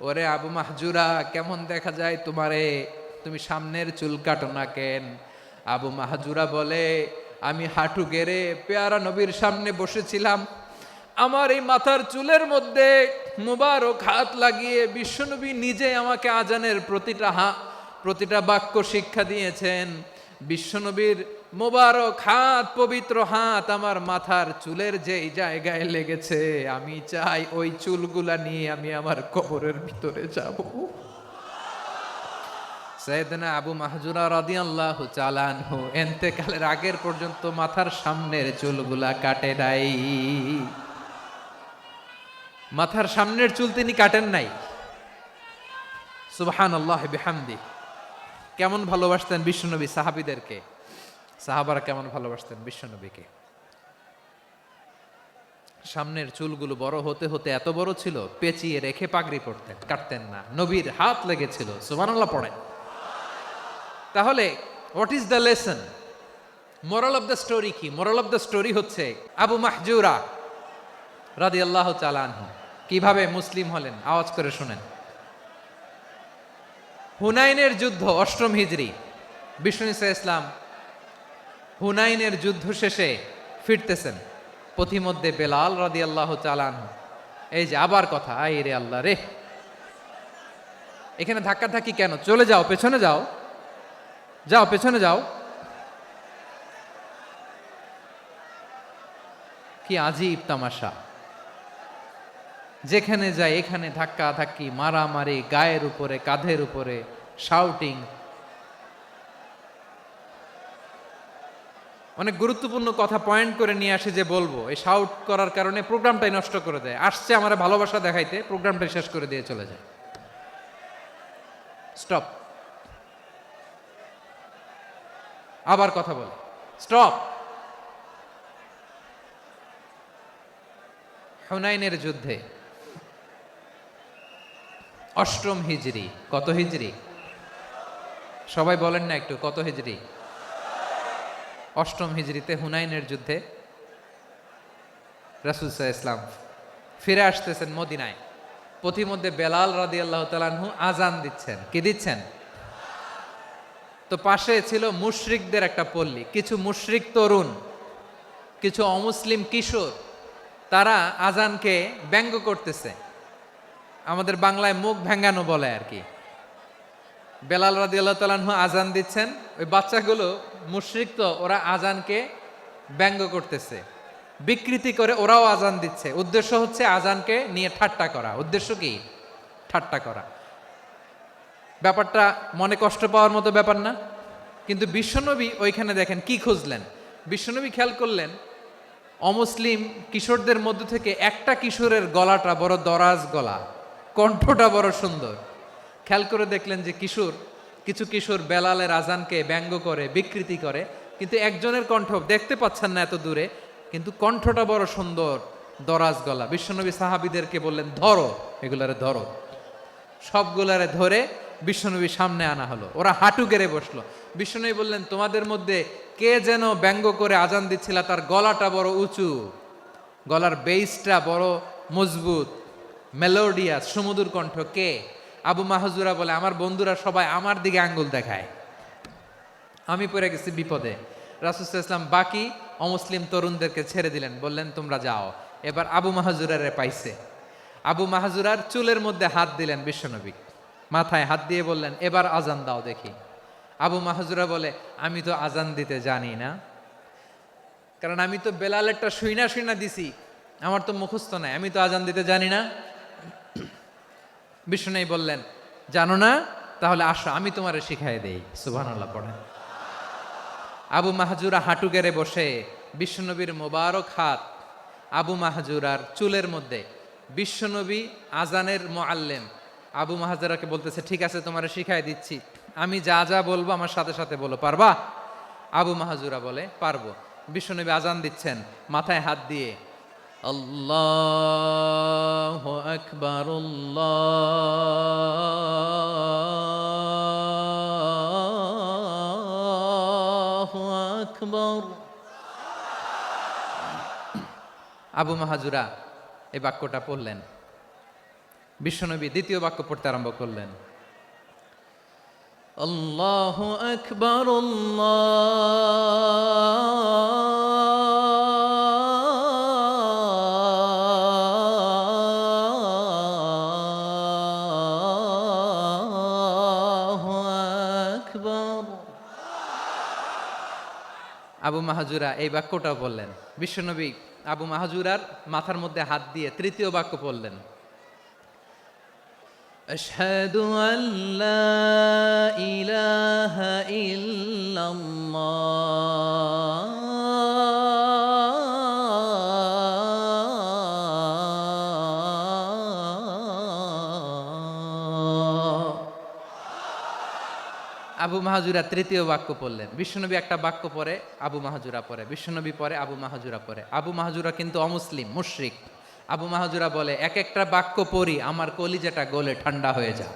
ওরে আবু মাহজুরা, কেমন দেখা যায় তোমারে, তুমি সামনের চুল কাটো না কেন? আবু মাহজুরা বলে, আমি হাঁটু গেড়ে পেয়ারা নবীর সামনে বসেছিলাম, আমার এই মাথার চুলের মধ্যে মুবারক হাত লাগিয়ে বিশ্বনবী নিজে আমাকে আজানের প্রতিটা বাক্য শিক্ষা দিয়েছেন। বিশ্বনবীর মোবারক হাত, পবিত্র হাত আমার মাথার চুলের যেই জায়গায় লেগেছে, আমি চাই ওই চুলগুলা নিয়ে আমি আমার কবরের ভিতরে যাব। সাইয়েদনা আবু মাহজুরা রাদিয়াল্লাহু তাআলা আনহু ইন্তেকালের আগের পর্যন্ত মাথার সামনের চুলগুলা কাটে নাই। মাথার সামনের চুল তিনি কাটেন নাই। সুবহানাল্লাহ বিহামদি। কেমন ভালোবাসতেন বিশ্বনবী সাহাবীদেরকে, সাহাবারা কেমন ভালোবাসতেন বিশ্বনবীকে। সামনের চুলগুলো বড় হতে হতে এত বড় ছিল, পেঁচিয়ে রেখে পাগড়ি পরতেন, কাটতেন না। নবীর হাত লেগেছিল। সুবহানাল্লাহ পড়েন। তাহলে what is the lesson, moral of the story কি? মোরাল অফ দ্য স্টোরি হচ্ছে আবু মাহজুরা রাদিয়াল্লাহু তাআলা আনহু কিভাবে মুসলিম হলেন। আওয়াজ করে শুনেন। হুনাইনের যুদ্ধ, অষ্টম হিজরি, বিষ্ণু ঈসা ইসলাম হুনাইনের যুদ্ধ শেষে ফিরতেছেন। পথিমধ্যে বেলাল রাদিয়াল্লাহু তাআলা আনহু, এই যে আবার কথা, আই রে আল্লাহ রে, এখানে ধাক্কাধাক্কি কেন? চলে যাও, পেছনে যাও, যাও পেছনে যাও। কি আজীব তামাশা! যেখানে যায় এখানে ধাক্কা ধাক্কি, মারামারি, গায়ের উপরে, কাঁধের উপরে, শাউটিং। অনেক গুরুত্বপূর্ণ কথা পয়েন্ট করে নিয়ে আসে যে বলবো, এই শাউট করার কারণে প্রোগ্রামটাই নষ্ট করে দেয়। আসছে আমার ভালোবাসা দেখাইতে, প্রোগ্রামটাই শেষ করে দিয়ে চলে যায়। স্টপ। আবার কথা বলে, স্টপ। হুনাইনের যুদ্ধে অষ্টম হিজরি, কত হিজরি? সবাই বলেন না একটু, কত হিজরি? অষ্টম হিজরিতে হুনাইনের যুদ্ধে রাসূল সাল্লাল্লাহু আলাইহি ওয়াসাল্লাম ফিরে আসতেছেন মদিনায়। পথিমধ্যে বেলাল রাদিয়াল্লাহু তাআলা আনহু আজান দিচ্ছেন। কি দিচ্ছেন? তো পাশে ছিল মুশরিকদের একটা পল্লী, কিছু মুশরিক তরুণ, কিছু অমুসলিম কিশোর, তারা আজানকে ব্যঙ্গ করতেছে। আমাদের বাংলায় মুখ ভেঙ্গানো বলে আর কি। বেলাল রাদিয়াল্লাহু তাআলা আনহু আজান দিচ্ছেন, ওই বাচ্চাগুলো মুশরিক, তো ওরা আজানকে ব্যঙ্গ করতেছে, বিকৃতি করে ওরাও আজান দিচ্ছে। উদ্দেশ্য হচ্ছে আজানকে নিয়ে ঠাট্টা করা। উদ্দেশ্য কি? ঠাট্টা করা। ব্যাপারটা মনে কষ্ট পাওয়ার মতো ব্যাপার না? কিন্তু বিশ্বনবী ওইখানে দেখেন কি খুঁজলেন। বিশ্বনবী খেয়াল করলেন অমুসলিম কিশোরদের মধ্য থেকে একটা কিশোরের গলাটা বড় দরাজ গলা, কণ্ঠটা বড় সুন্দর। খেয়াল করে দেখলেন যে কিছু কিশোর বেলালের আজানকে ব্যঙ্গ করে, বিকৃতি করে, কিন্তু একজনের কণ্ঠ দেখতে পাচ্ছেন না এত দূরে, কিন্তু কণ্ঠটা বড় সুন্দর, দরাজ গলা। বিশ্বনবী সাহাবীদেরকে বললেন, ধরো এগুলারে, ধরো। সবগুলারে ধরে বিশ্বনবী সামনে আনা হলো। ওরা হাঁটু গেড়ে বসলো। বিশ্বনবী বললেন, তোমাদের মধ্যে কে যেন ব্যঙ্গ করে আজান দিচ্ছিল, তার গলাটা বড় উঁচু, গলার বেইসটা বড় মজবুত, মেলোডিয়াস, সুমধুর কণ্ঠ। কে? আবু মাহজুরা বলে, আমার বন্ধুরা সবাই আমার দিকে আঙ্গুল দেখায়, আমি পড়ে গেছি বিপদে। রাসূল সাল্লাল্লাহু আলাইহি ওয়াসাল্লাম বাকি অমুসলিম তরুণদেরকে ছেড়ে দিলেন, বললেন তোমরা যাও। এবার আবু মাহজুরারে পাইছে। আবু মাহজুরার চুলের মধ্যে হাত দিলেন বিশ্বনবী, মাথায় হাত দিয়ে বললেন, এবার আজান দাও দেখি। আবু মাহজুরা বলে, আমি তো আজান দিতে জানি না, কারণ আমি তো বেলালেরটা শুইনা শুইনা দিছি, আমার তো মুখস্থ নাই, আমি তো আজান দিতে জানি না। বিশ্বনবী বললেন, জানো না? তাহলে আসো, আমি তোমারে শিখাই দেই। সুবহানাল্লাহ পড়েন। আবু মাহজুরা হাঁটু গেড়ে বসে, বিশ্বনবীর মোবারক হাত আবু মাহজুরার চুলের মধ্যে। বিশ্বনবী আজানের মুআল্লিম আবু মাহজুরাকে বলতেছে, ঠিক আছে তোমারে শিখাই দিচ্ছি, আমি যা যা বলবো আমার সাথে সাথে বলো, পারবা? আবু মাহজুরা বলে, পারবো। বিশ্বনবী আজান দিচ্ছেন, মাথায় হাত দিয়ে, আল্লাহু আকবার, আল্লাহু আকবার। আবু মাহজুরা এই বাক্যটা পড়লেন। বিশ্বনবী দ্বিতীয় বাক্য পড়তে আরম্ভ করলেন, আল্লাহু আকবার আল্লাহু আকবার। আবু মাহাজুরা এই বাক্যটাও বললেন। বিশ্বনবী আবু মাহাজুরার মাথার মধ্যে হাত দিয়ে তৃতীয় বাক্য বললেন, আশহাদু আল্লা ইলাহা ইল্লাল্লাহ। আবু মাহাজুরা তৃতীয় বাক্য পড়লেন। বিশ্বনবী একটা বাক্য পরে আবু মাহাজুরা পরে, বিশ্বনবী পরে আবু মাহাজুরা পরে। আবু মাহাজুরা কিন্তু অমুসলিম, মুশরিক। আবু মাহাজুরা বলে, এক একটা বাক্য পড়ি আমার কলিজাটা গলে ঠান্ডা হয়ে যায়।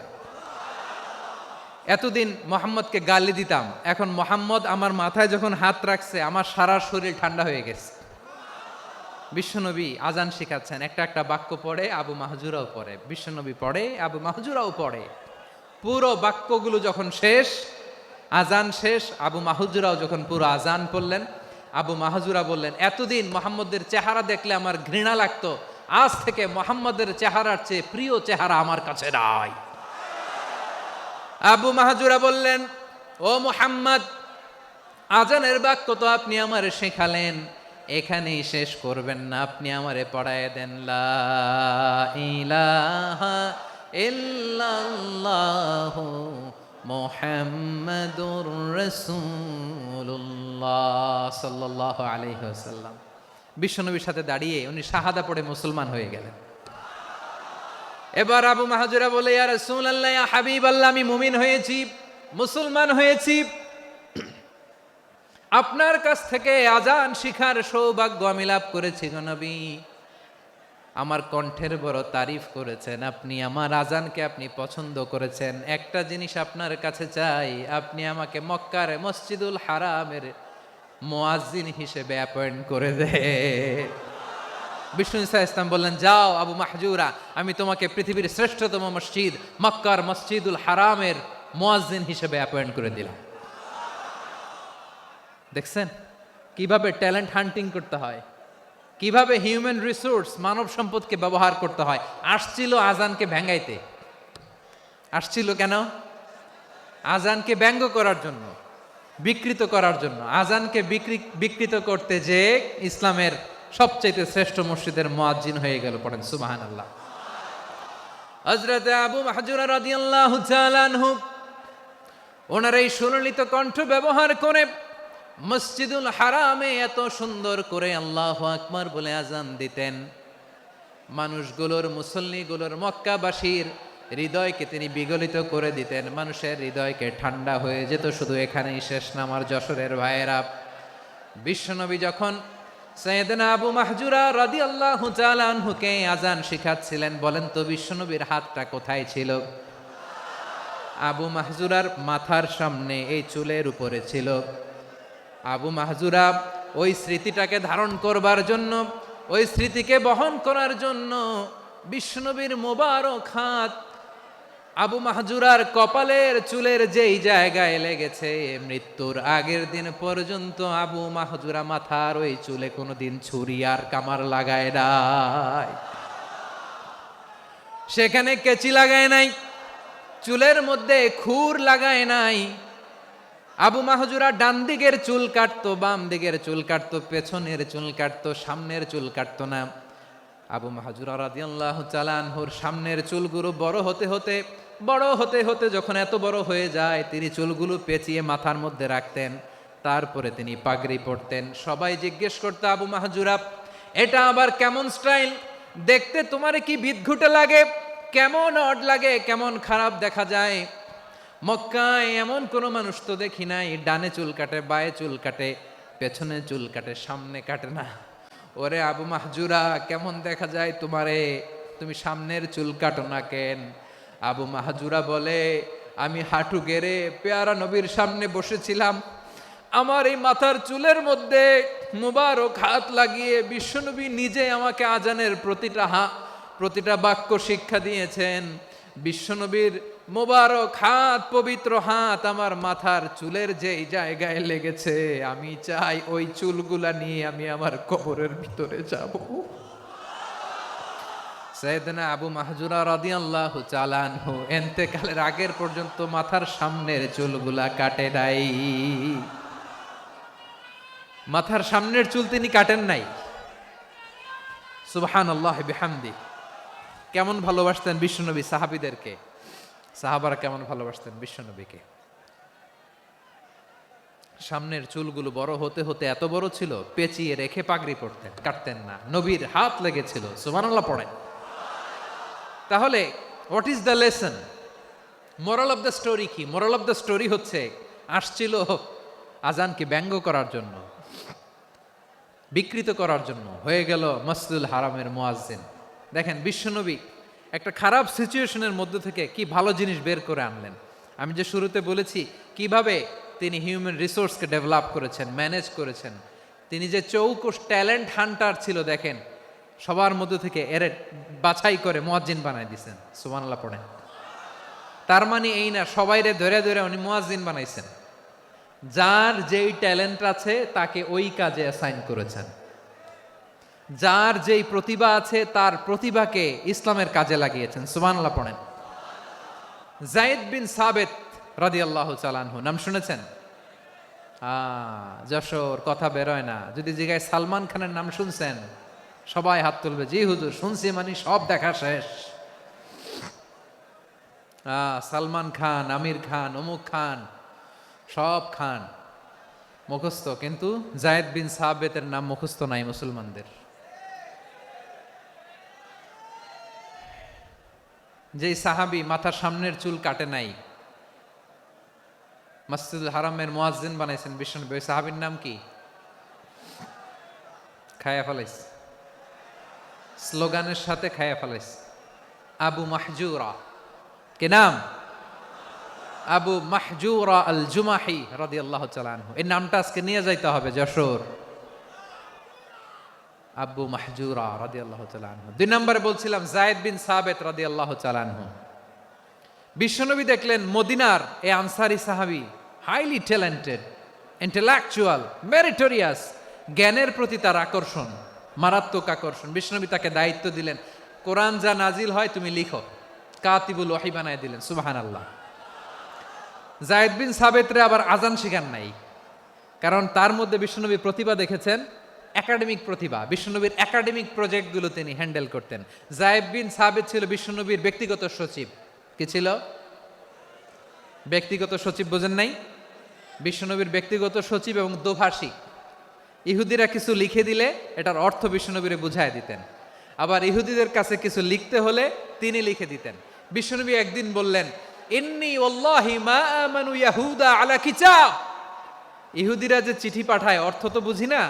এতদিন মোহাম্মদকে গালি দিতাম, এখন মোহাম্মদ আমার মাথায় যখন হাত রাখছে আমার সারা শরীর ঠান্ডা হয়ে গেছে। বিশ্বনবী আজান শিখাচ্ছেন, একটা একটা বাক্য পড়ে আবু মাহাজুরাও পড়ে, বিশ্বনবী পড়ে আবু মাহাজুরাও পড়ে। পুরো বাক্যগুলো যখন শেষ, আজান শেষ, আবু মাহাজুরাও যখন পুরো আজান পড়লেন, আবু মাহাজুরা বললেন, এতদিন মোহাম্মদের চেহারা দেখলে আমার ঘৃণা লাগতো, আজ থেকে মোহাম্মদের চেহারার চেয়ে প্রিয় চেহারা আমার কাছে নাই। আবু মাহাজুরা বললেন, ও মুহাম্মদ, আজানের বাক্য তো আপনি আমারে শেখালেন, এখানেই শেষ করবেন না, আপনি আমারে পড়ায় দেন, লা ইলাহা ইল্লাল্লাহু মুহাম্মাদুর রাসূলুল্লাহ সাল্লাল্লাহু আলাইহি ওয়াসাল্লাম। বিশ্বনবীর সাথে দাঁড়িয়ে উনি শাহাদা পড়ে মুসলমান হয়ে গেলেন। এবার আবু মাহাজুরা বলে, ইয়া রাসূলুল্লাহ, ইয়া হাবিবাল্লাহ, আমি মুমিন হয়েছি, মুসলমান হয়েছি, আপনার কাছ থেকে আজান শিখার সৌভাগ্য আমি লাভ করেছি গো নবী। আমার কণ্ঠের বড় তারিফ করেছেন আপনি, আমার আজানকে আপনি পছন্দ করেছেন। একটা জিনিস আপনার কাছে চাই, আপনি আমাকে মক্কার মসজিদুল হারামের মুয়াজ্জিন হিসেবে অ্যাপয়েন্ট করে দে। বিষ্ণু ইসা ইসলাম বললেন, যাও আবু মাহজুরা, আমি তোমাকে পৃথিবীর শ্রেষ্ঠতম মসজিদ মক্কার মসজিদুল হারামের মুয়াজ্জিন হিসেবে অ্যাপয়েন্ট করে দিলাম। দেখছেন কিভাবে ট্যালেন্ট হান্টিং করতে হয়, কিভাবে হিউম্যান রিসোর্স মানব সম্পদকে ব্যবহার করতে হয়। আসছিল আজানকে ভেঙ্গাইতে, আসছিল কেন? আজানকে ব্যঙ্গ করার জন্য, বিকৃত করার জন্য। আজানকে বিকৃত করতে যে ইসলামের সবচেয়ে শ্রেষ্ঠ মসজিদের মুয়াজ্জিন হয়ে গেল। পড়েন সুবহানাল্লাহ। হযরত আবু মাহজুরা রাদিয়াল্লাহু তাআলা আনহু ওনার এই সুললিত কণ্ঠ ব্যবহার করে মসজিদুল হারামে এত সুন্দর করে আল্লাহু আকবার বলে আজান দিতেন, মানুষগুলোর, মুসল্লিগুলোর, মক্কাবাসীর হৃদয়কে তিনি বিগলিত করে দিতেন, মানুষের হৃদয়কে ঠান্ডা হয়ে যেত। শুধু এখানেই শেষ না আমার যশোরের ভাইয়েরা। বিশ্বনবী যখন সাইয়েদনা আবু মাহজুরা রাদিয়াল্লাহু তাআলা আনহুকে আজান শিখাচ্ছিলেন, বলেন তো বিশ্বনবীর হাতটা কোথায় ছিল? আবু মাহজুরার মাথার সামনে, এই চুলের উপরে ছিল। আবু মাহজুরা ওই স্মৃতিটাকে ধারণ করবার জন্য, ওই স্মৃতিকে বহন করার জন্য বিশ্বনবীর মোবারক হাত আবু মাহজুরার কপালের চুলের যেই জায়গায় লেগেছে, মৃত্যুর আগের দিন পর্যন্ত আবু মাহজুরা মাথার ওই চুলে কোনোদিন ছুরি আর কামার লাগায় নাই, সেখানে কেচি লাগায় নাই, চুলের মধ্যে খুর লাগায় নাই। আবু মাহজুরা ডান দিকের চুল কাটতো, বাম দিকের চুল কাটতো, পেছনের চুল কাটতো, সামনের চুল কাটতো না। আবু মাহজুরা রাদিয়াল্লাহু তাআলা আনহুর সামনের চুলগুলো বড় হতে হতে যখন এত বড় হয়ে যায়, তিনি চুলগুলো পেঁচিয়ে মাথার মধ্যে রাখতেন, তারপরে তিনি পাগড়ি পরতেন। সবাই জিজ্ঞেস করতো, আবু মাহজুরা, এটা আবার কেমন স্টাইল? দেখতে তোমার কি বিদঘুটে লাগে? কেমন অড লাগে, কেমন খারাপ দেখা যায়? মক্কায় এমন কোনো মানুষ তো দেখি নাই, ডানে চুল কাটে, বায়ে চুল কাটে, পেছনে চুল কাটে, সামনে কাটে না। ওরে আবু মাহজুরা, কেমন দেখা যায় তোমারে? তুমি সামনের চুল কাটো না কেন? আবু মাহজুরা বলে, আমি হাঁটু গেড়ে পেয়ারা নবীর সামনে বসেছিলাম, আমার এই মাথার চুলের মধ্যে মুবারক হাত লাগিয়ে বিশ্বনবী নিজে আমাকে আজানের প্রতিটা প্রতিটা বাক্য শিক্ষা দিয়েছেন। বিশ্বনবীর মোবারক হাত, পবিত্র হাত আমার মাথার চুলের যেই জায়গায় লেগেছে, আমি চাই ওই চুলগুলা নিয়ে আমি আমার কবরের ভিতরে যাব। সাইয়েদনা আবু মাহজুরা রাদিয়াল্লাহু তাআলা আনহু ইন্তেকালের আগের পর্যন্ত মাথার সামনের চুলগুলা কাটে নাই। মাথার সামনের চুল তিনি কাটেন নাই। সুবহানাল্লাহ বিহামদি। কেমন ভালোবাসতেন বিশ্বনবী সাহাবীদেরকে, সাহাবারা কেমন ভালোবাসতেন বিশ্বনবীকে। সামনের চুলগুলো বড় হতে হতে এত বড় ছিল, পেঁচিয়ে রেখে পাগড়ি পরতেন, কাটতেন না। নবীর হাত লেগেছিল। সুবহানাল্লাহ পড়েন। তাহলে what is the lesson, moral of the story কি? মোরাল অফ দ্য স্টোরি হচ্ছে, আসছিল আজানকে ব্যঙ্গ করার জন্য, বিকৃত করার জন্য, হয়ে গেল মসজিদুল হারামের মুয়াজ্জিন। দেখেন বিশ্বনবী একটা খারাপ সিচুয়েশনের মধ্যে থেকে কি ভালো জিনিস বের করে আনলেন। আমি যে শুরুতে বলেছি কিভাবে তিনি হিউম্যান রিসোর্সকে ডেভেলপ করেছেন, ম্যানেজ করেছেন। তিনি যে চৌকস ট্যালেন্ট হান্টার ছিল, দেখেন সবার মধ্যে থেকে এর বাছাই করে মুয়াজ্জিন বানাই দিয়েছেন। সুবহানাল্লাহ পড়েন। তার মানে এই না সবাইরে ধরে ধরে উনি মুয়াজ্জিন বানাইছেন। যার যেই ট্যালেন্ট আছে তাকে ওই কাজে অ্যাসাইন করেছেন। যার যেই প্রতিভা আছে তার প্রতিভাকে ইসলামের কাজে লাগিয়েছেন। সুবহানাল্লাহ পড়েন। যায়েদ বিন সাবিত রাদিয়াল্লাহু তাআলা আনহু নাম শুনেছেন? যশোর কথা বেরোয় না। যদি জিগায় সালমান খানের নাম শুনছেন, সবাই হাত তুলবে, জি হুজুর শুনছি, মানে সব দেখা শেষ। সালমান খান, আমির খান, অমুক খান, সব খান মুখস্থ, কিন্তু যায়েদ বিন সাবিতের নাম মুখস্থ নাই মুসলমানদের। যেই সাহাবী মাথার সামনের চুল কাটে নাই, মসজিদুল হারামের মুয়াজ্জিন বানাইছেন বিশ্বনবী, ওই সাহাবীর নাম কি? খায়া ফেলাইস, স্লোগানের সাথে খায়া ফেলাইস। আবু মাহজুরা। কে নাম? আবু মাহজুরা আল জুমাহি রাদিয়াল্লাহু তাআলা আনহু। এই নামটা আজকে নিয়ে যাইতে হবে যশোর। আবু মাহজুরা রাদিয়াল্লাহু তাআলা আনহু। 2 নম্বরে বলছিলাম যায়েদ বিন সাবিত রাদিয়াল্লাহু তাআলা আনহু। বিশ্বনবী দেখলেন মদিনার এই আনসারী সাহাবী হাইলি ট্যালেন্টেড, ইন্টেলেকচুয়াল, মেরিটোরিয়াস, জ্ঞানের প্রতি তার আকর্ষণ, মারাত্মক আকর্ষণ। বিশ্বনবী তাকে দায়িত্ব দিলেন, কোরআন যা নাজিল হয় তুমি লিখো, কাতিবুল ওহী বানায় দিলেন। সুবহানাল্লাহ। যায়েদ বিন সাবিতরে আবার আজান শিখান নাই, কারণ তার মধ্যে বিশ্বনবী প্রতিভা দেখেছেন, একাডেমিক প্রতিভা। বিশ্বনবীর একাডেমিক প্রজেক্টগুলো তিনি হ্যান্ডেল করতেন। যায়েদ বিন সাবিত ছিল বিশ্বনবীর ব্যক্তিগত সচিব। কি ছিল? ব্যক্তিগত সচিব। বোঝেন নাই? বিশ্বনবীর ব্যক্তিগত সচিব এবং দোভাষী। ইহুদিরা কিছু লিখে দিলে এটার অর্থ বিশ্বনবীরে বুঝায় দিতেন। আবার ইহুদিদের কাছে কিছু লিখতে হলে তিনি লিখে দিতেন। বিশ্বনবী একদিন বললেন, ইন্নী ওয়াল্লাহি মা আমানু ইয়াহুদা আলা কিতাব। ইহুদিরা যে চিঠি পাঠায় অর্থ তো বুঝি না,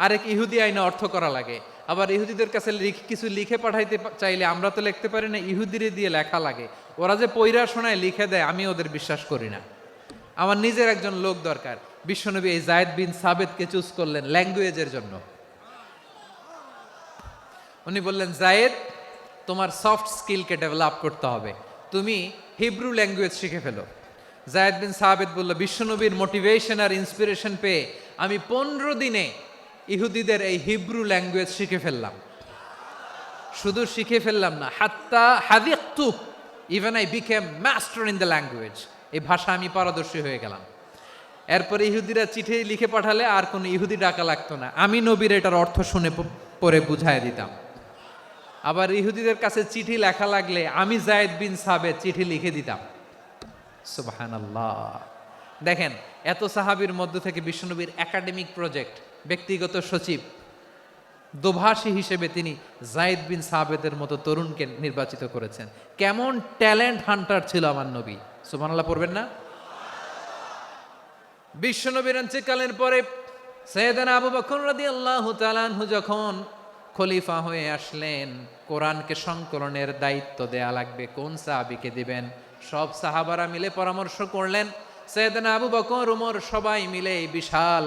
আরেক ইহুদি আইনে অর্থ করা লাগে। আবার ইহুদিদের কাছে কিছু লিখে পাঠাইতে চাইলে আমরা তো লিখতে পারি না, ইহুদিরে দিয়ে লেখা লাগে। ওরা যে পয়রা শোনায় লিখে দেয়, আমি ওদের বিশ্বাস করি না। আমার নিজের একজন লোক দরকার। বিশ্বনবী এই যায়েদ বিন সাবিতকে চুজ করলেন ল্যাঙ্গুয়েজের জন্য। উনি বললেন, যায়েদ তোমার সফট স্কিলকে ডেভেলপ করতে হবে, তুমি হিব্রু ল্যাঙ্গুয়েজ শিখে ফেলো। যায়েদ বিন সাবিত বলল, বিশ্বনবীর মোটিভেশন আর ইন্সপিরেশন পেয়ে আমি 15 দিনে ইহুদিদের এই হিব্রু ল্যাঙ্গুয়েজ শিখে ফেললাম। শুধু শিখে ফেললাম না, হাত্তা হাদিকতু, even I became master in the language. এই ভাষা আমি পারদর্শী হয়ে গেলাম। এরপরে ইহুদিরা চিঠি লিখে পাঠালে আর কোনো ইহুদি ডাকা লাগতো না, আমি নবীর এটার অর্থ শুনে পরে বুঝায় দিতাম। আবার ইহুদিদের কাছে চিঠি লেখা লাগলে আমি যায়েদ বিন সাবিত চিঠি লিখে দিতাম। সুবহানাল্লাহ। দেখেন এত সাহাবীর মধ্য থেকে বিশ্বনবীর একাডেমিক প্রজেক্ট, ব্যক্তিগত সচিব, দোভাষী হিসেবে তিনি যায়েদ বিন সাবিতের মতো তরুণকে নির্বাচিত করেছেন। কেমন ট্যালেন্ট হান্টার ছিল আমার নবী। সুবহানাল্লাহ পড়বেন না? বিশ্বনবীর ইন্তেকালের পরে সাইয়েদনা আবু বকর রাদিয়াল্লাহু তাআলা আনহু যখন খলিফা হয়ে আসলেন, কোরআনকে সংকলনের দায়িত্ব দেয়া লাগবে, কোন সাহাবীকে দিবেন? সব সাহাবারা মিলে পরামর্শ করলেন। সাইয়েদনা আবু বকর, ওমর সবাই মিলে এই বিশাল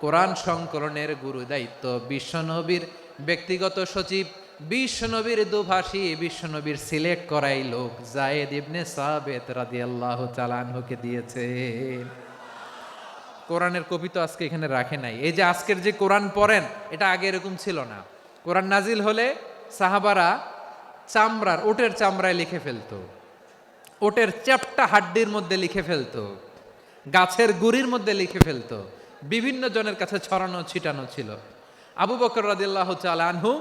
কোরআন সংকলনের গুরু দায়িত্ব বিশ্বনবীর ব্যক্তিগত সচিব বিশ্বনবীর দুভাষী, বিশ্বনবীর সিলেক্ট করাই লোক যায়েদ ইবনে সাবিত রাদিয়াল্লাহু তাআলা আনহুকে দিয়েছে। কোরআনের কপি তো আজকে এখানে রাখে নাই। এই যে আজকের যে কোরআন পড়েন, এটা আগে এরকম ছিল না। কোরআন নাজিল হলে সাহাবারা চামড়ার, ওটের চামড়ায় লিখে ফেলতো, ওটের চ্যাপ্টা হাড্ডির মধ্যে লিখে ফেলতো, গাছের গুড়ির মধ্যে লিখে ফেলতো, বিভিন্ন জনের কাছে ছড়ানো ছিটানো ছিল। আবু বকর রাদিয়াল্লাহু তাআলা আনহু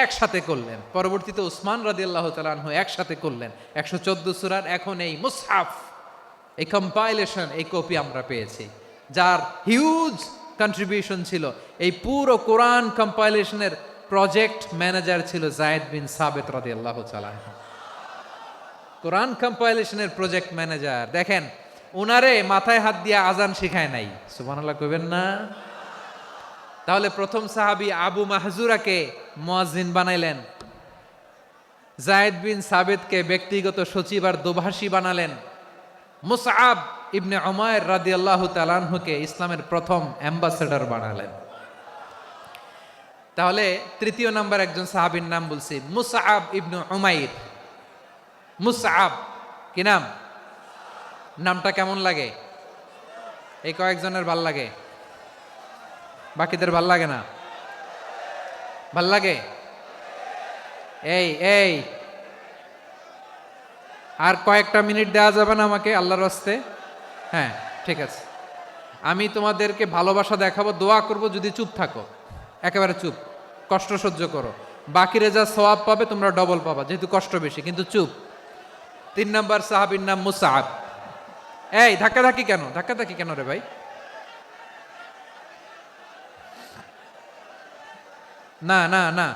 একসাথে করলেন, পরবর্তীতে উসমান রাদিয়াল্লাহু তাআলা আনহু একসাথে করলেন। 114 সূরার এখন এই মুসহাফ, এই কম্পাইলেশন, এই কপি আমরা পেয়েছি, যার হিউজ কন্ট্রিবিউশন ছিল। এই পুরো কোরআন কম্পাইলেশনের প্রজেক্ট ম্যানেজার ছিল যায়েদ বিন সাবিত রাদিয়াল্লাহু তাআলা আনহু। কোরআন কম্পাইলেশনের প্রজেক্ট ম্যানেজার, দেখেন উনারে মাথায় হাত দিয়ে আজান শিখায় নাই, সুবহানাল্লাহ কইবেন না? তাহলে প্রথম সাহাবী আবু মাহজুরাকে মুয়াজ্জিন বানাইলেন, যায়েদ বিন সাবিতকে ব্যক্তিগত সচিব আর দোভাষী বানালেন, মুসআব ইবনে উমাইর রাদিয়াল্লাহু তাআলা আনহুকে ইসলামের প্রথম অ্যাম্বাসেডর বানালেন। তাহলে তৃতীয় নাম্বার একজন সাহাবীর নাম বলছি, মুসআব ইবনে উমাইর। মুসআব কি নাম? নামটা কেমন লাগে? এই কয়েকজনের ভাল লাগে, বাকিদের ভাল লাগে না? ভাল লাগে? এই এই আর কয়েকটা মিনিট দেওয়া যাবে না আমাকে আল্লাহর রাস্তে? হ্যাঁ ঠিক আছে, আমি তোমাদেরকে ভালোবাসা দেখাবো, দোয়া করব, যদি চুপ থাকো, একেবারে চুপ, কষ্ট সহ্য করো, বাকিরে যা সওয়াব পাবে তোমরা ডবল পাবা, যেহেতু কষ্ট বেশি, কিন্তু চুপ। 3 নাম্বার সাহাবীর নাম মুসআব। এই ধাক্কাধাক্কি কেন? ধাক্কাধাক্কি কেন রে ভাই? না না না,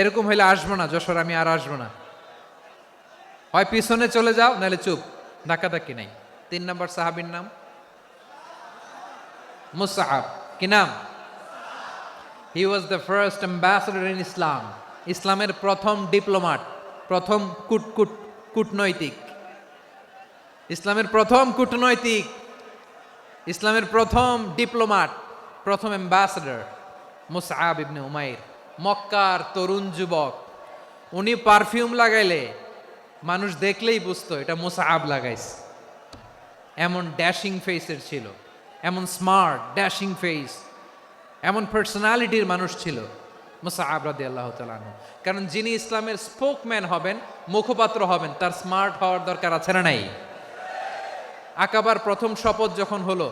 এরকম হইলে আসবো না যশোর, আমি আর আসবো না। হয় পিছনে চলে যাও, নাহলে চুপ, ধাক্কাধাক্কি নাই। 3 নাম্বার সাহাবীর নাম মুসআব। কি নাম? He was the first ambassador in Islam. ইসলামের প্রথম ডিপ্লোমাট, প্রথম কূটনৈতিক, ইসলামের প্রথম কূটনৈতিক, ইসলামের প্রথম ডিপ্লোমাট, প্রথম অ্যাম্বাসেডর মুসআব ইবনে উমাইর। মক্কার তরুণ যুবক, উনি পারফিউম লাগাইলে মানুষ দেখলেই বুঝতো এটা মুসআব লাগাইছে। এমন ড্যাশিং ফেসের ছিল, এমন স্মার্ট ড্যাশিং ফেস, এমন পার্সোনালিটির মানুষ ছিল মুসআব রাদিয়াল্লাহু তাআলা আনহু। কারণ যিনি ইসলামের স্পোকম্যান হবেন, মুখপাত্র হবেন, তার স্মার্ট হওয়ার দরকার আছে না নাই? আকাবার প্রথম শপথ যখন হলো,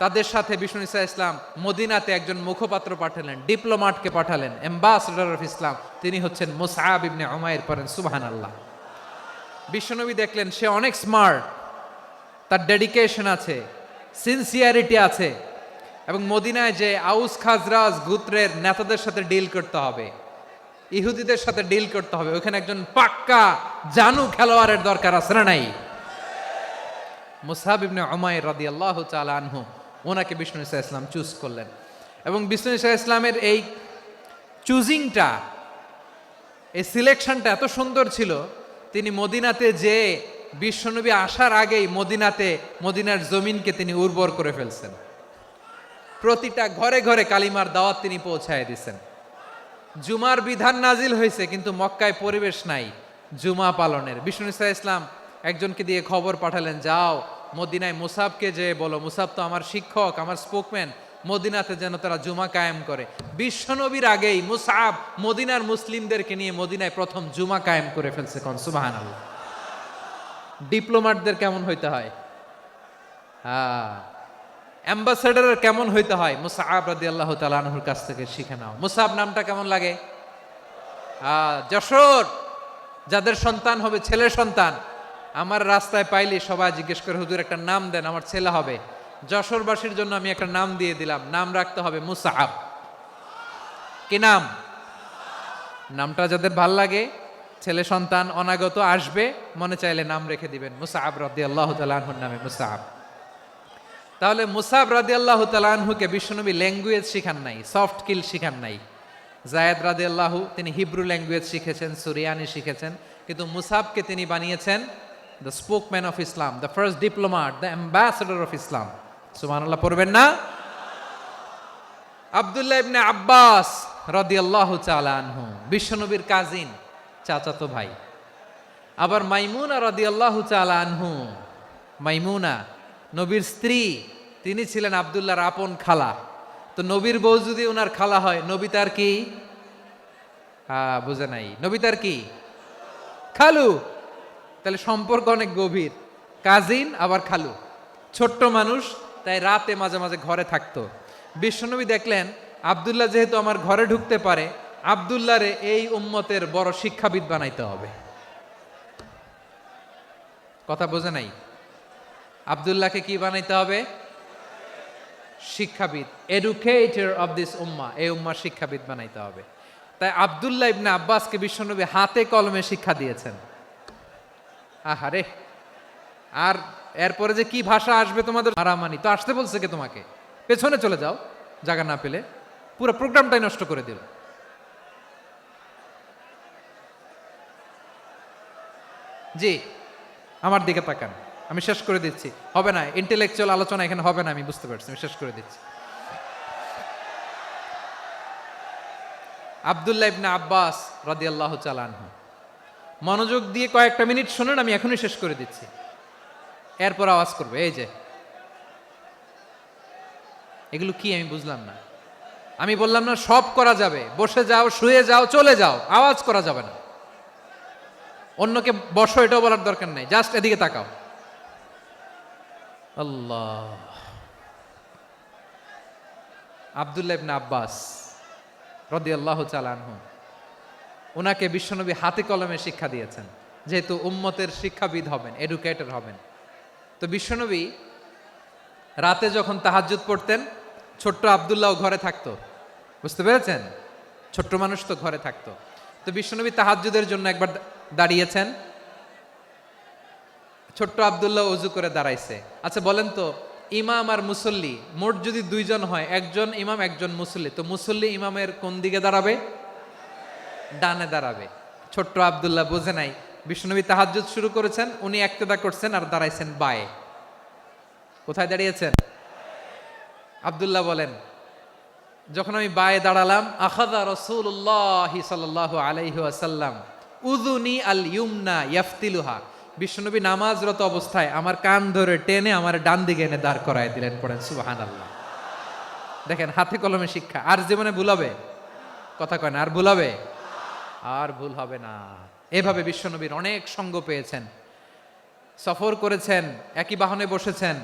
তাদের সাথে বিষ্ণু ঈসা ইসলাম মদিনাতে একজন মুখপাত্র পাঠালেন, ডিপ্লোমাটকে পাঠালেন, অ্যাম্বাসেডর অফ ইসলাম, তিনি হচ্ছেন মুসআব ইবনে উমাইর। পড়েন সুবহানাল্লাহ। বিশ্বনবী দেখলেন সে অনেক স্মার্ট, তার ডেডিকেশন আছে, সিনসিয়ারিটি আছে, এবং মদিনায় যে আউস খাজরাজ গোত্রের নেতাদের সাথে ডিল করতে হবে, ইহুদিদের সাথে ডিল করতে হবে, ওখানে একজন পাক্কা জানু খেলোয়াড়ের দরকার আছে না নাই? মুসআব ইবনে উমাইর রাদিয়াল্লাহু তাআলা আনহু, ওনাকে বিষ্ণু ঈসা ইসলাম চুজ করলেন। এবং বিষ্ণু ঈসা ইসলামের এই চুজিংটা, এই সিলেকশনটা এত সুন্দর ছিল, তিনি মদিনাতে যে বিশ্বনবী আসার আগেই মদিনার জমিনকে তিনি উর্বর করে ফেলছেন। প্রতিটা ঘরে ঘরে কালিমার দাওয়াত তিনি পৌঁছায় দিয়েছেন। জুমার বিধান নাজিল হয়েছে, কিন্তু মক্কায় পরিবেশ নাই জুমা পালনের। বিষ্ণু ঈসা ইসলাম একজনকে দিয়ে খবর পাঠালেন, যাও মদিনায় মুসাবকে যে বলো, মুসাব তো আমার শিক্ষক, আমার স্পোকম্যান, মদিনাতে যেন তারা জুমা কায়েম করে। বিশ্বনবীর আগেই মুসআব মদিনার মুসলিমদেরকে নিয়ে মদিনায় প্রথম জুমা কায়েম করে ফেলছে। কোন সুবহানাল্লাহ। ডিপ্লোমাটদের কেমন হইতে হয়, অ্যাম্বাসেডারের কেমন হইতে হয়, মুসআব রাদিয়াল্লাহু তাআলা আনহুর কাছ থেকে শিখে নাও। মুসআব নামটা কেমন লাগে? যশোর যাদের সন্তান হবে, ছেলে সন্তান, আমার রাস্তায় পাইলে সবাই জিজ্ঞেস করে, হুজুর একটা নাম দেন, আমার ছেলে হবে। যশোরবাসীর জন্য আমি একটা নাম দিয়ে দিলাম, নাম রাখতে হবে মুসআব। কি নাম? নামটা যাদের ভাল লাগে, ছেলে সন্তান অনাগত আসবে, মনে চাইলে নাম রেখে দিবেন মুসআব রাদিয়াল্লাহু তাআলা আনহুর নামে মুসআব। তাহলে মুসআব রাদিয়াল্লাহু তাআলা আনহুকে বিশ্বনবী ল্যাঙ্গুয়েজ শিখান নাই, সফট স্কিল শিখান নাই। যায়েদ রাদিয়াল্লাহু তিনি হিব্রু ল্যাঙ্গুয়েজ শিখেছেন, সুরিয়ানি শিখেছেন, কিন্তু মুসআবকে তিনি বানিয়েছেন the spokesman of Islam, the first diplomat, the ambassador of Islam. সুবহানাল্লাহ পড়বেন না? আব্দুল্লাহ ইবনে আব্বাস রাদিয়াল্লাহু তাআলা আনহু, বিশ্বনবীর কাজিন, চাচাতো ভাই। আবার মাইমুনা রাদিয়াল্লাহু তাআলা আনহু, মাইমুনা নবীর স্ত্রী, তিনি ছিলেন আব্দুল্লাহর আপন খালা। তো নবীর বউ যদি ওনার খালা হয়, নবী তার কি? বুঝে নাই, নবী তার কি? খালু। তাহলে সম্পর্ক অনেক গভীর, কাজিন আবার খালু, ছোট্ট মানুষ, তাই রাতে মাঝে মাঝে ঘরে থাকতো। বিশ্বনবী দেখলেন আব্দুল্লাহ যেহেতু আমার ঘরে ঢুকতে পারে, আব্দুল্লাহরে এই উম্মতের বড় শিক্ষাবিদ বানাইতে হবে। কথা বোঝে নাই? আব্দুল্লাহকে কি বানাইতে হবে? শিক্ষাবিদ, এডুকেটর অফ দিস উম্মাহ, এই উম্মার শিক্ষাবিদ বানাইতে হবে। তাই আব্দুল্লাহ ইবনে আব্বাসকে বিশ্বনবী হাতে কলমে শিক্ষা দিয়েছেন। আহারে, আর এরপরে যে কি ভাষা আসবে তোমাদের মারামানি, তো আসতে বলছে কে তোমাকে? পেছনে চলে যাও, জায়গা না পেলে। পুরো প্রোগ্রামটাই নষ্ট করে দিল। জি, আমার দিকে তাকান, আমি শেষ করে দিচ্ছি। হবে না, ইন্টেলেকচুয়াল আলোচনা এখানে হবে না, আমি বুঝতে পারছি, আমি শেষ করে দিচ্ছি। আব্দুল্লাহ ইবনে আব্বাস রাদিয়াল্লাহু তাআলা আনহু, মনোযোগ দিয়ে কয়েকটা মিনিট শুনুন, আমি এখনই শেষ করে দিচ্ছি, এরপর আওয়াজ করবে। এই যে এগুলো কি আমি বুঝলাম না। আমি বললাম না সব করা যাবে, বসে যাও, শুয়ে যাও, চলে যাও, আওয়াজ করা যাবে না। অন্যকে বসো এটাও বলার দরকার নাই, জাস্ট এদিকে তাকাও। আল্লাহ। আব্দুল্লাহ ইবনে আব্বাস রাদিয়াল্লাহু তাআলা আনহু, ওনাকে বিশ্বনবী হাতে কলমে শিক্ষা দিয়েছেন, যেহেতু উম্মতের শিক্ষাবিদ হবেন, এডুকেটর হবেন। তো বিশ্বনবী রাতে যখন তাহাজ্জুদ পড়তেন, ছোট্ট আব্দুল্লাহ ঘরে থাকতো। বুঝতে পেরেছেন? ছোট্ট মানুষ তো ঘরে থাকতো। তো বিশ্বনবী তাহাজ্জুদের জন্য একবার দাঁড়িয়েছেন, ছোট্ট আব্দুল্লাহ ওযু করে দাঁড়াইছে। আচ্ছা বলেন তো, ইমাম আর মুসল্লি মোট যদি দুইজন হয়, একজন ইমাম একজন মুসল্লি, তো মুসল্লি ইমামের কোন দিকে দাঁড়াবে? ডানে দাঁড়াবে। ছোট্ট আব্দুল্লাহ বোঝে নাই, বিশ্বনবী তাহাজ্জুদ শুরু করেছেন, উনি একতেদা করছেন আর দাঁড়াইছেন বায়ে। কোথায় দাঁড়িয়েছেন? আব্দুল্লাহ বলেন, যখন আমি বায়ে দাঁড়ালাম, আখাযা রাসূলুল্লাহ সাল্লাল্লাহু আলাইহি ওয়াসাল্লাম উযুনি আল ইউমনা ইয়াফতিলুহা, বিশ্বনবী নামাজরত অবস্থায় আমার কান ধরে টেনে আমার ডান দিকে এনে দাঁড় করায় দিলেন। পড়েন সুবহানাল্লাহ। দেখেন, হাতে কলমে শিক্ষা। আর জীবনে ভুল হবে? কথা কয় না, আর ভুল হবে? আর ভুল হবে না। এভাবে বিশ্বনবীর অনেক সঙ্গ পেয়েছেন, সফর করেছেন, একই বাহনে বসেছেন,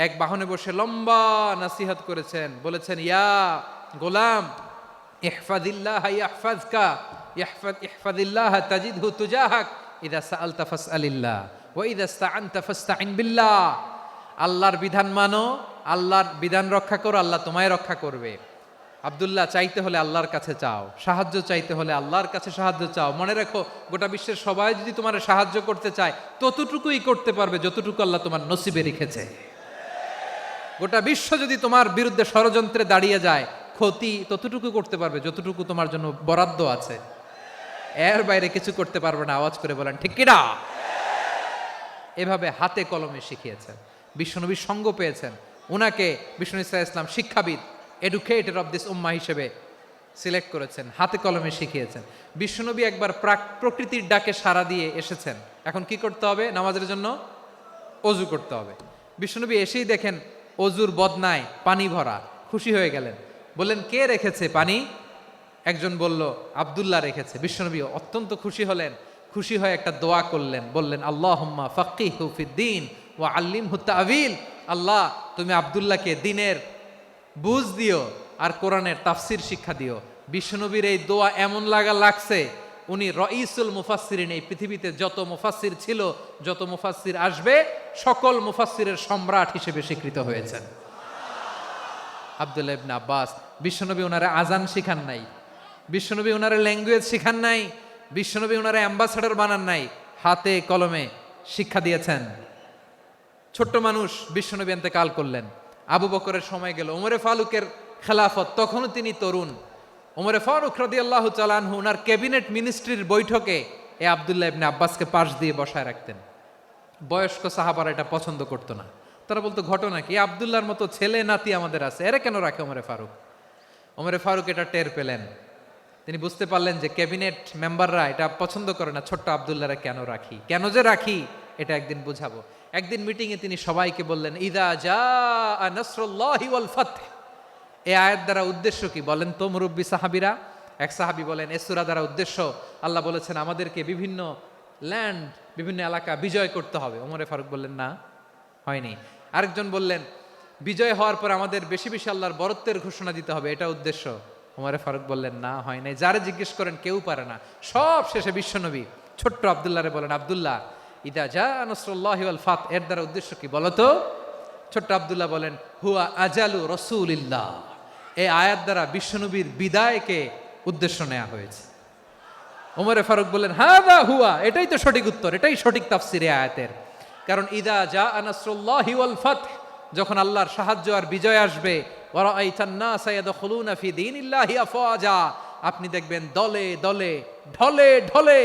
এক বাহনে বসে লম্বা নাসিহত করেছেন, বলেছেন, ইয়া গোলাম ইহফাদিল্লাহ ইয়াহফাজকা, ইহফাদিল্লাহ তাজিদহু তুজাহাক, ইযা সাআলতা ফাসআলিল্লাহ ওয়া ইযা ইসতাআনতা ফাসতাইন বিল্লাহ। আল্লাহর বিধান মানো, আল্লাহর বিধান রক্ষা করো, আল্লাহ তোমায় রক্ষা করবে। আব্দুল্লাহ, চাইতে হলে আল্লাহর কাছে চাও, সাহায্য চাইতে হলে আল্লাহর কাছে সাহায্য চাও। মনে রাখো, গোটা বিশ্বের সবাই যদি তোমার সাহায্য করতে চায়, ততটুকুই করতে পারবে যতটুকু আল্লাহ তোমার নসিবে রেখেছে। গোটা বিশ্ব যদি তোমার বিরুদ্ধে ষড়যন্ত্রে দাঁড়িয়ে যায়, ক্ষতি ততটুকু করতে পারবে যতটুকু তোমার জন্য বরাদ্দ আছে, এর বাইরে কিছু করতে পারবে না। আওয়াজ করে বলেন ঠিক কিনা? এভাবে হাতে কলমে শিখিয়েছেন, বিশ্বনবীর সঙ্গ পেয়েছেন। ওনাকে বিষ্ণু ইসা ইসলাম শিক্ষাবিদ, এডুকেটর অফ দিস উম্মাহ হিসেবে সিলেক্ট করেছেন, হাতে কলমে শিখিয়েছেন। বিশ্বনবী একবার প্রকৃতির ডাকে সাড়া দিয়ে এসেছেন। এখন কি করতে হবে? নামাজের জন্য অজু করতে হবে। বিশ্বনবী এসেই দেখেন অজুর বদনায় পানি ভরা, খুশি হয়ে গেলেন, বললেন, কে রেখেছে পানি? একজন বলল, আব্দুল্লাহ রেখেছে। বিশ্বনবী অত্যন্ত খুশি হলেন, খুশি হয়ে একটা দোয়া করলেন, বললেন, আল্লাহুম্মা ফাক্কিহু ফিদ্দীন ওয়া আল্লিমহু তা'ওয়িল। আল্লাহ, তুমি আব্দুল্লাহকে দ্বীনের বুঝ দিও আর কোরআনের তাফসির শিক্ষা দিও। বিশ্বনবীর এই দোয়া এমন লাগছে, উনি রঈসুল মুফাসসিরিন, এই পৃথিবীতে যত মুফাসসির ছিল, যত মুফাসসির আসবে, সকল মুফাসসিরের সম্রাট হিসেবে স্বীকৃত হয়েছেন আব্দুল্লাহ ইবনে আব্বাস। বিশ্বনবী ওনারে আজান শিখান নাই, বিশ্বনবী ওনারে ল্যাঙ্গুয়েজ শিখান নাই, বিশ্বনবী ওনারে অ্যাম্বাসাডর বানান নাই, হাতে কলমে শিক্ষা দিয়েছেন। ছোট্ট মানুষ, বিশ্বনবী ইন্তেকাল করলেন, আবু বকরের সময় গেল, ওমরে ফারুকের খেলাফত, তখনও তিনি তরুণ। ওমরে ফারুক রাদিয়াল্লাহু তাআলা আনহু ওনার ক্যাবিনেট মিনিস্ট্রির বৈঠকে এ আব্দুল্লাহ ইবনে আব্বাসকে পাশ দিয়ে বসায় রাখতেন। বয়স্ক সাহাবারা এটা পছন্দ করতো না, তারা বলতো, ঘটনা কি? আব্দুল্লাহর মতো ছেলে নাতি আমাদের আছে, এরা কেন রাখে ওমরে ফারুক? ওমরে ফারুক এটা টের পেলেন, তিনি বুঝতে পারলেন যে ক্যাবিনেট মেম্বাররা এটা পছন্দ করে না, ছোট্ট আব্দুল্লাহরা কেন রাখি, কেন যে রাখি এটা একদিন বুঝাবো। একদিন মিটিংয়ে তিনি সবাইকে বললেন, ইদা জাআ নাসরুল্লাহি ওয়াল ফাতহ। এই আয়াত দ্বারা উদ্দেশ্য কি বলেন তো মুরব্বী সাহাবীরা? এক সাহাবী বলেন, এ সূরা দ্বারা উদ্দেশ্য আল্লাহ বলেছেন আমাদেরকে বিভিন্ন ল্যান্ড, বিভিন্ন এলাকা বিজয় করতে হবে। ওমরে ফারুক বললেন, না, হয়নি। আরেকজন বললেন, বিজয় হওয়ার পর আমাদের বেশি বেশি আল্লাহর বরত্বের ঘোষণা দিতে হবে, এটা উদ্দেশ্য। ওমরে ফারুক বললেন, না, হয় নাই। যারে জিজ্ঞেস করেন কেউ পারে না। সব শেষে বিশ্বনবী ছোট্ট আব্দুল্লাহরে বলেন, আব্দুল্লাহ, ইদা জাআ নাসরুল্লাহি ওয়াল ফাতহ এর দ্বারা উদ্দেশ্য কি বলো তো? ছোট্ট আব্দুল্লাহ বলেন, হুয়া আজালু রাসূলিল্লাহ। এই আয়াত দ্বারা বিশ্বনবীর বিদায়কে উদ্দেশ্য নেওয়া হয়েছে। ওমরে ফারুক বললেন, হাযা হুয়া, এটাই তো সঠিক উত্তর, এটাই সঠিক তাফসীর এই আয়াতের। কারণ ইদা জাআ নাসরুল্লাহি ওয়াল ফাতহ, যখন আল্লাহর সাহায্য আর বিজয় আসবে, ওয়া রাআইতান নাসা ইয়াদখুলুনা ফি দীনিল্লাহি আফওয়াজা, আপনি দেখবেন দলে দলে ঢলে ঢলে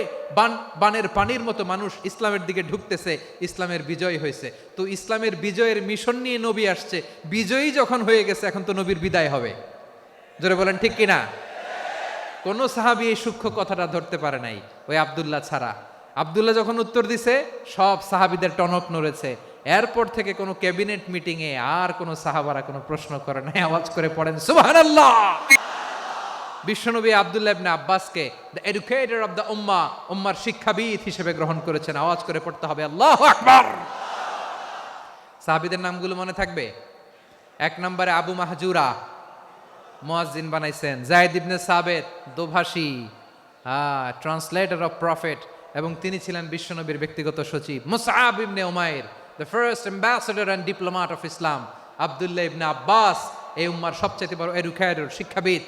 বানের পানির মতো মানুষ ইসলামের দিকে ঢুকতেছে, ইসলামের বিজয় হয়েছে। তো ইসলামের বিজয়ের মিশন নিয়ে নবী আসছে, বিজয়ী যখন হয়ে গেছে এখন তো নবীর বিদায় হবে। জোরে বলেন ঠিক কিনা? কোন সাহাবী এই সূক্ষ্ম কথাটা ধরতে পারে নাই, ওই আব্দুল্লাহ ছাড়া। আব্দুল্লাহ যখন উত্তর দিছে সব সাহাবীদের টনক নড়েছে। এরপর থেকে কোনো ক্যাবিনেট মিটিং এ আর কোনো সাহাবারা কোনো প্রশ্ন করে নাই, আওয়াজ করে পড়েন সুবহানাল্লাহ। বিশ্বনবী আব্দুল্লাহ ইবনে আব্বাসকে দ্য এডুকেটর অফ দ্য উম্মাহ, উম্মার শিক্ষাবিদ হিসেবে গ্রহণ করেছেন। আওয়াজ করে পড়তে হবে আল্লাহু আকবার। সাহাবীদের নামগুলো মনে থাকবে? এক নম্বরে আবু মাহজুরা, মুয়াজ্জিন বানাইছেন। যায়েদ ইবনে সাবিত, দোভাষী, ট্রান্সলেটর অফ প্রফেট, এবং তিনি ছিলেন বিশ্বনবীর ব্যক্তিগত সচিব। Musab ibn Umair, the first ambassador and diplomat of Islam. Abdullah ibn Abbas, এই উম্মার সবচেয়ে বড় এডুকেটর, শিক্ষাবিদ।